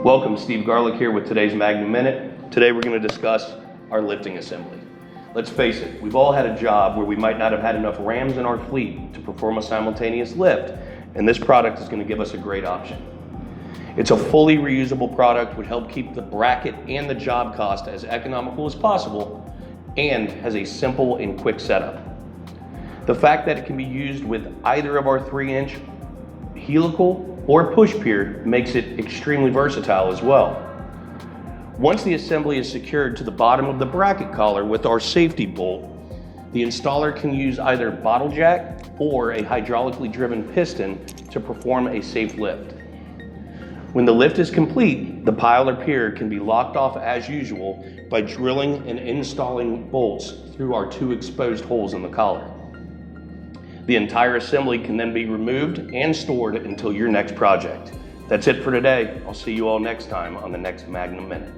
Welcome, Steve Garlick here with today's Magnum Minute. Today we're going to discuss our lifting assembly. Let's face it, we've all had a job where we might not have had enough rams in our fleet to perform a simultaneous lift, and this product is going to give us a great option. It's a fully reusable product which helps keep the bracket and the job cost as economical as possible and has a simple and quick setup. The fact that it can be used with either of our 3-inch helical or push pier makes it extremely versatile as well. Once the assembly is secured to the bottom of the bracket collar with our safety bolt, the installer can use either bottle jack or a hydraulically driven piston to perform a safe lift. When the lift is complete, the pile or pier can be locked off as usual by drilling and installing bolts through our 2 exposed holes in the collar. The entire assembly can then be removed and stored until your next project. That's it for today. I'll see you all next time on the next Magnum Minute.